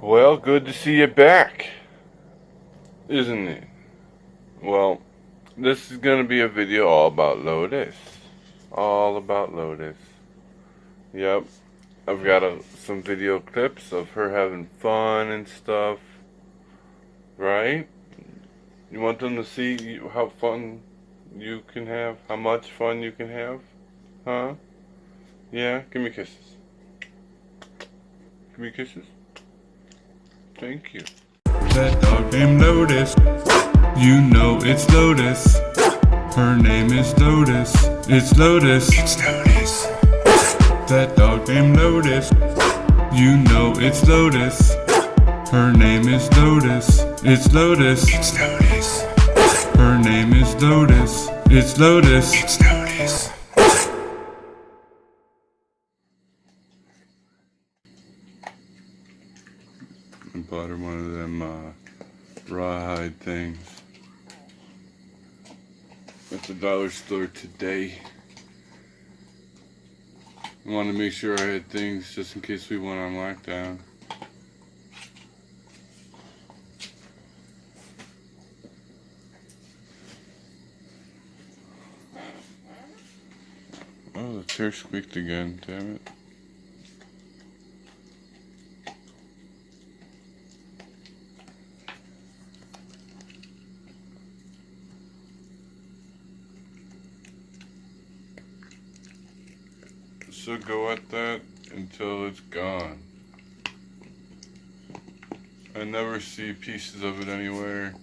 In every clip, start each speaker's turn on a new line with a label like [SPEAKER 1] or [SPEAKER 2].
[SPEAKER 1] Well, good to see you back, isn't it? Well, this is going to be a video all about Lotus. All about Lotus. Yep, I've got some video clips of her having fun and stuff, right? You want them to see how fun you can have? How much fun you can have? Huh? Yeah? Give me kisses. Give me kisses. Thank you.
[SPEAKER 2] That dog named Lotus, you know it's Lotus. Her name is Lotus, it's Lotus. It's Lotus. That dog named Lotus, you know it's Lotus. Her name is Lotus, it's Lotus. It's Lotus. Her name is Lotus, it's Lotus. It's Lotus.
[SPEAKER 1] I bought her one of them rawhide things at the dollar store today. I wanted to make sure I had things just in case we went on lockdown. Oh, the chair squeaked again, damn it. So go at that until it's gone. I never see pieces of it anywhere.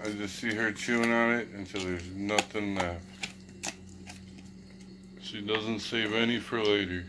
[SPEAKER 1] I just see her chewing on it until there's nothing left. She doesn't save any for later.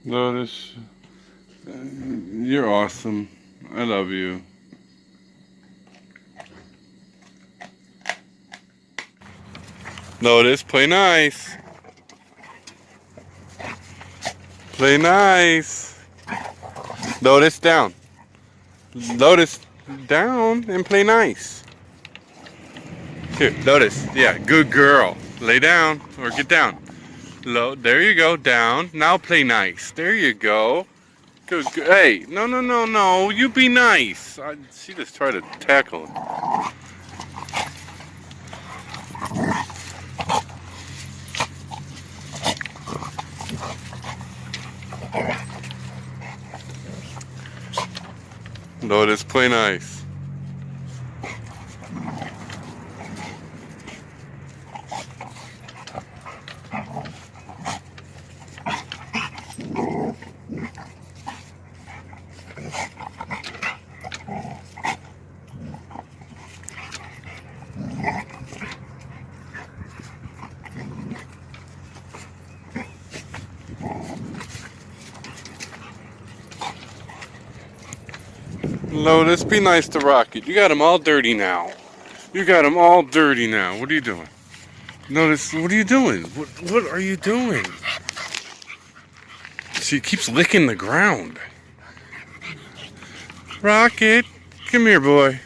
[SPEAKER 1] Lotus, you're awesome. I love you. Lotus, play nice. Play nice. Lotus, down. Lotus, down and play nice. Here, Lotus. Yeah, good girl. Lay down or get down. There you go, down. Now play nice. There you go. Good. Hey, no. You be nice. She just tried to tackle him. Lotus, play nice. Lotus, be nice to Rocket. You got him all dirty now. What are you doing? Lotus, what are you doing? What are you doing? She keeps licking the ground. Rocket, come here, boy.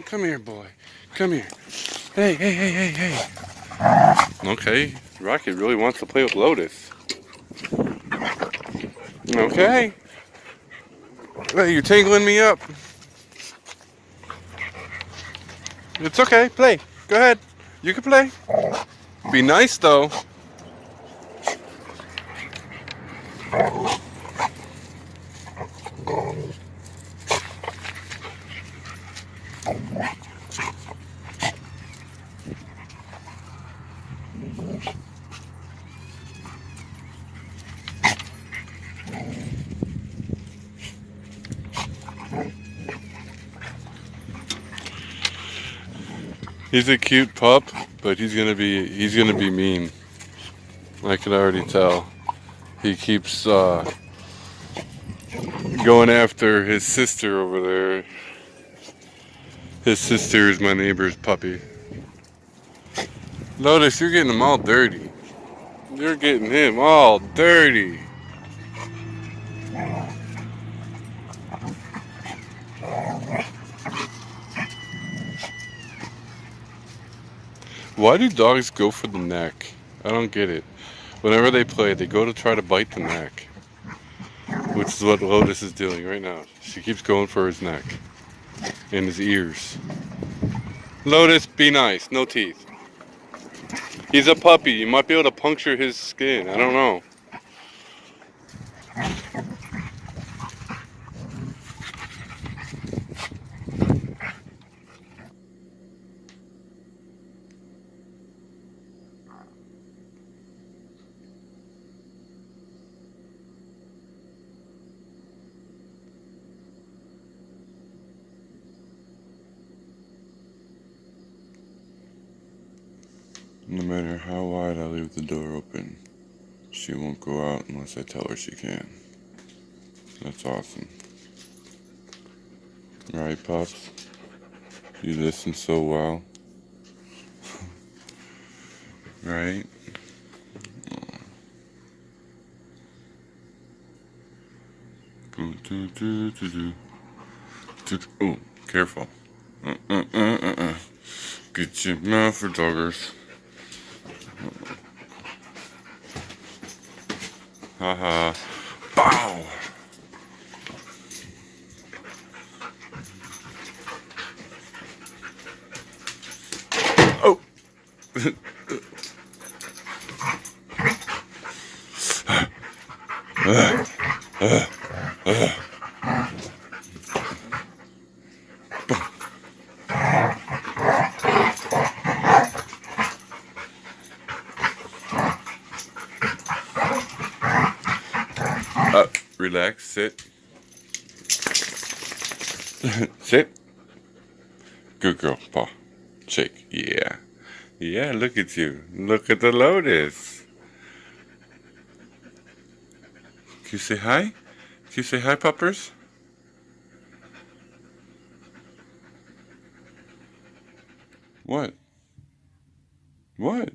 [SPEAKER 1] Come here, boy. Come here. Hey. Okay, Rocket really wants to play with Lotus. Okay. Hey, you're tangling me up. It's okay, play. Go ahead. You can play. Be nice, though. He's a cute pup, but he's gonna be mean. I can already tell. He keeps going after his sister over there. His sister is my neighbor's puppy. Lotus, you're getting him all dirty. You're getting him all dirty. Why do dogs go for the neck? I don't get it. Whenever they play, they go to try to bite the neck. Which is what Lotus is doing right now. She keeps going for his neck. And his ears. Lotus, be nice. No teeth. He's a puppy. You might be able to puncture his skin. I don't know. No matter how wide I leave the door open, she won't go out unless I tell her she can. That's awesome. Right, Pops? You listen so well. Right? Oh, careful. Get your mouth for doggers. Haha. Bow! Oh! Relax, sit. Sit. Good girl, paw. Shake. Yeah. Yeah, look at you. Look at the Lotus. Can you say hi? Can you say hi, puppers? What? What?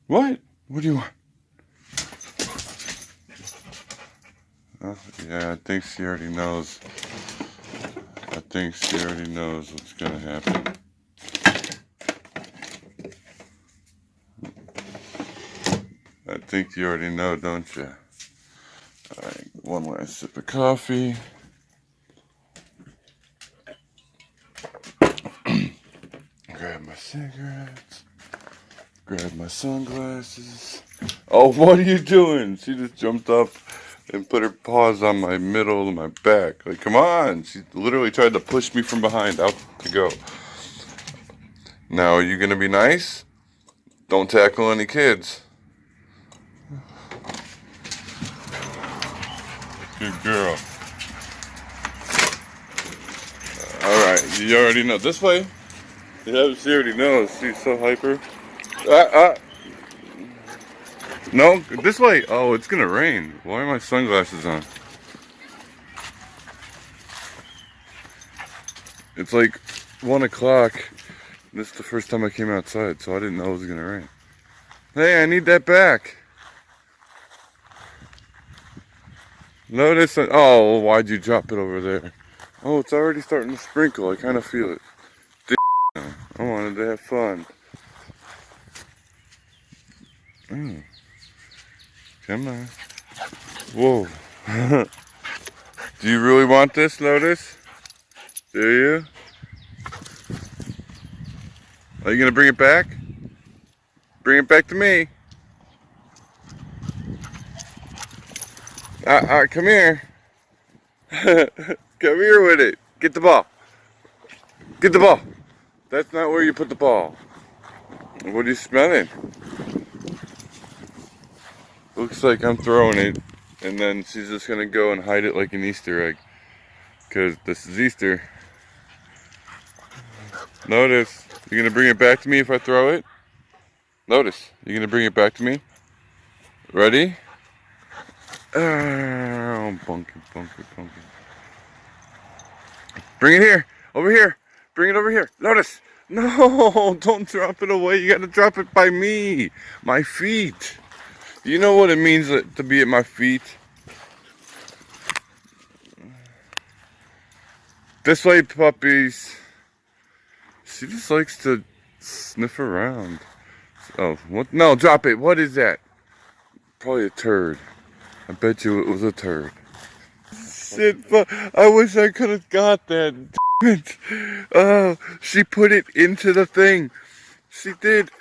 [SPEAKER 1] What? What do you want? Oh, yeah, I think she already knows. I think she already knows what's gonna happen. I think you already know, don't you? Alright, one last sip of coffee. Grab my cigarettes. Grab my sunglasses. Oh, what are you doing? She just jumped up and put her paws on my middle of my back. Like, come on. She literally tried to push me from behind out to go. Now, are you going to be nice? Don't tackle any kids. Good girl. Alright, you already know. This way. Yeah, she already knows. She's so hyper. No, this way. Oh, it's gonna rain. Why are my sunglasses on? It's like 1 o'clock. This is the first time I came outside, so I didn't know it was gonna rain. Hey, I need that back. Notice. Oh, why'd you drop it over there? Oh, it's already starting to sprinkle. I kind of feel it. I wanted to have fun. Mm. Come on. Whoa. Do you really want this, Lotus? Do you? Are you going to bring it back? Bring it back to me. Come here. Come here with it. Get the ball. Get the ball. That's not where you put the ball. What are you smelling? Looks like I'm throwing it, and then she's just gonna go and hide it like an Easter egg. Cause this is Easter. Notice, you're gonna bring it back to me if I throw it? Notice, you're gonna bring it back to me? Ready? Oh, bunky, bunky, bunky. Bring it here. Over here. Bring it over here. Lotus. No, don't drop it away. You got to drop it by me. My feet. You know what it means to be at my feet? This way, puppies. She just likes to sniff around. Oh, what? No, drop it. What is that? Probably a turd. I bet you it was a turd. Shit, I wish I could have got that. Damn it. Oh, she put it into the thing. She did.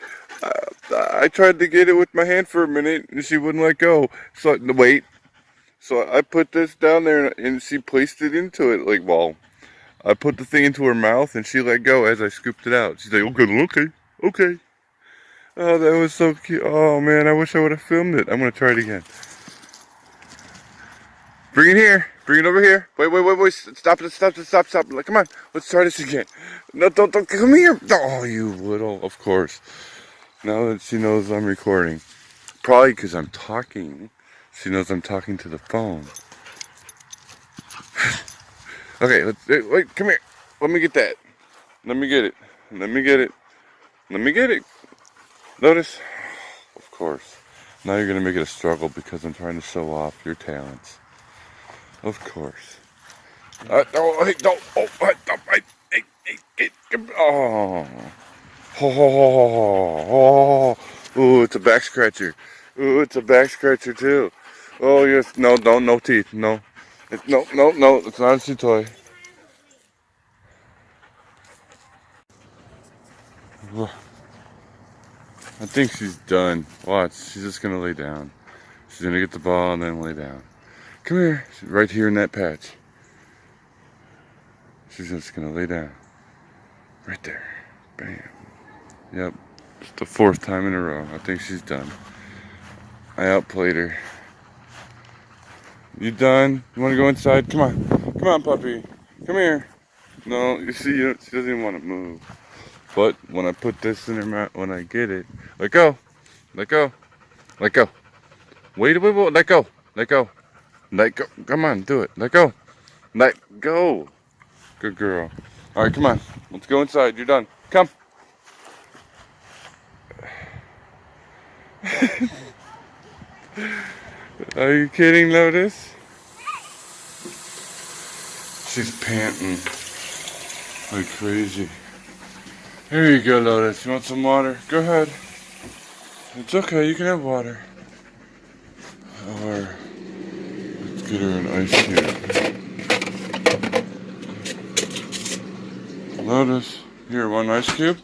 [SPEAKER 1] I tried to get it with my hand for a minute and she wouldn't let go. So, wait. So I put this down there and she placed it into it. Like, well, I put the thing into her mouth and she let go as I scooped it out. She's like, okay. Oh, that was so cute. Oh, man, I wish I would have filmed it. I'm going to try it again. Bring it here. Bring it over here. Wait. Stop. Like, come on. Let's try this again. No, don't. Come here. Oh, you little. Of course. Now that she knows I'm recording. Probably because I'm talking. She knows I'm talking to the phone. Okay, wait, come here. Let me get that. Let me get it. Notice? Of course. Now you're going to make it a struggle because I'm trying to show off your talents. Of course. Oh, hey, don't. Oh, it's a back scratcher. Oh, it's a back scratcher too. Oh, yes. No, no teeth. No. No. It's not a chew toy. I think she's done. Watch. She's just going to lay down. She's going to get the ball and then lay down. Come here. She's right here in that patch. She's just going to lay down. Right there. Bam. Yep. It's the 4th time in a row. I think she's done. I outplayed her. You done? You want to go inside? Come on, puppy. Come here. No, you see, she doesn't even want to move. But when I put this in her mouth, when I get it, let go. Wait, let go. Let go. Come on, do it. Let go. Let go. Good girl. All right, come on. Let's go inside. You're done. Come. Are you kidding, Lotus? She's panting like crazy. Here you go, Lotus. You want some water? Go ahead. It's okay. You can have water. Or let's get her an ice cube. Lotus, here, one ice cube?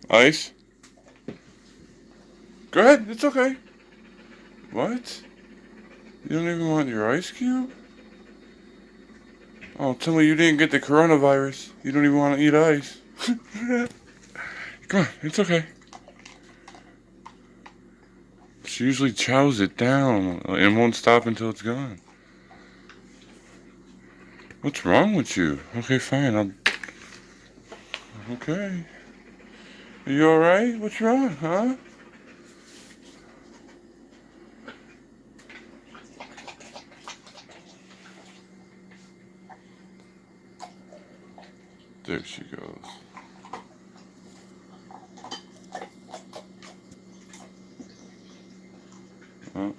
[SPEAKER 1] Ice? Go ahead. It's okay. What? You don't even want your ice cube? Oh, tell me you didn't get the coronavirus. You don't even want to eat ice. Come on, it's okay. She usually chows it down and won't stop until it's gone. What's wrong with you? Okay, fine. Okay. Are you alright? What's wrong, huh? There she goes. Oh.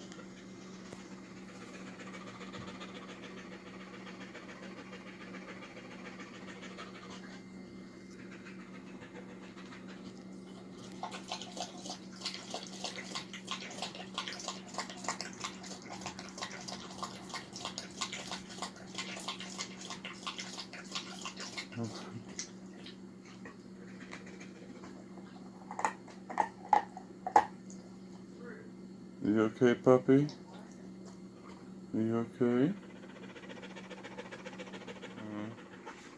[SPEAKER 1] You okay, puppy? You okay?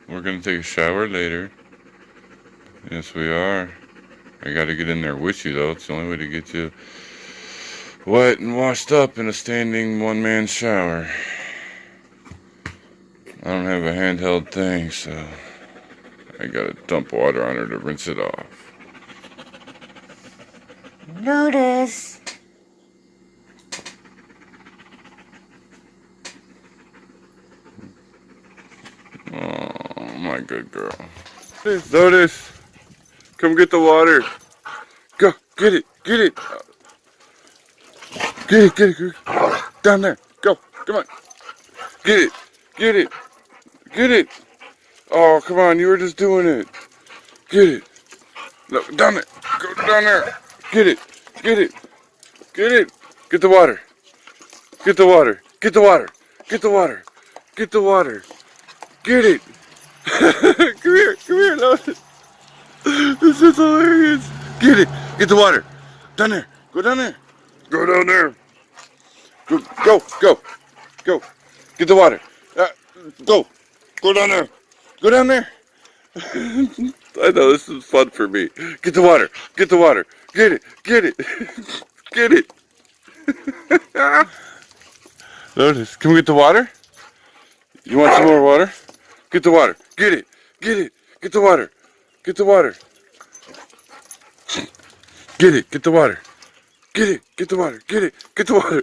[SPEAKER 1] We're gonna take a shower later. Yes, we are. I gotta get in there with you, though. It's the only way to get you wet and washed up in a standing one-man shower. I don't have a handheld thing, so I gotta dump water on her to rinse it off. Notice. my good girl. Lotus, come get the water. Go, get it, get it. Get it, get it, get it. Down there. Go, come on. Get it, get it, get it. Oh, come on, you were just doing it. Get it. Look, down there. Go down there. Get it, get it, get it. Get the water. Get the water. Get the water. Get the water. Get the water. Get it. Come here, Lotus. This is hilarious. Get it. Get the water. Down there. Go down there. Go down there. Go, go, go. Go. Get the water. Go. Go down there. Go down there. I know this is fun for me. Get the water. Get the water. Get it. Get it. Get it. Lotus, can we get the water? You want some more water? Get the water. Get it. Get it. Get the water. Get the water. Get it. Get the water. Get it. Get the water. Get it. Get the water.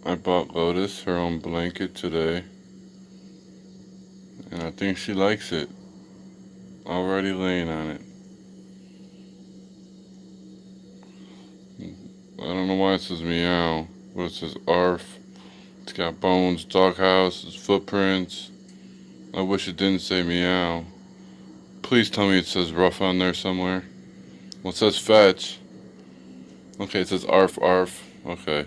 [SPEAKER 1] I bought Lotus her own blanket today, and I think she likes it. Already laying on it. I don't know why it says meow, but it says arf. It's got bones, doghouse, footprints. I wish it didn't say meow. Please tell me it says ruff on there somewhere. Well, it says fetch. Okay, it says arf arf. Okay.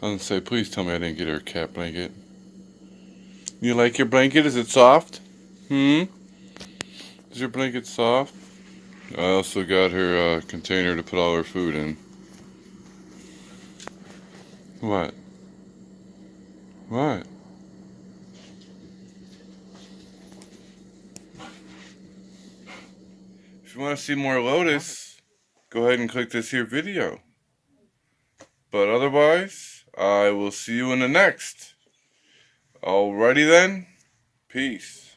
[SPEAKER 1] I was gonna say, please tell me I didn't get her a cat blanket. You like your blanket? Is it soft? Is your blanket soft? I also got her a container to put all her food in. What? What? If you want to see more Lotus, go ahead and click this here video. But otherwise, I will see you in the next. Alrighty then. Peace.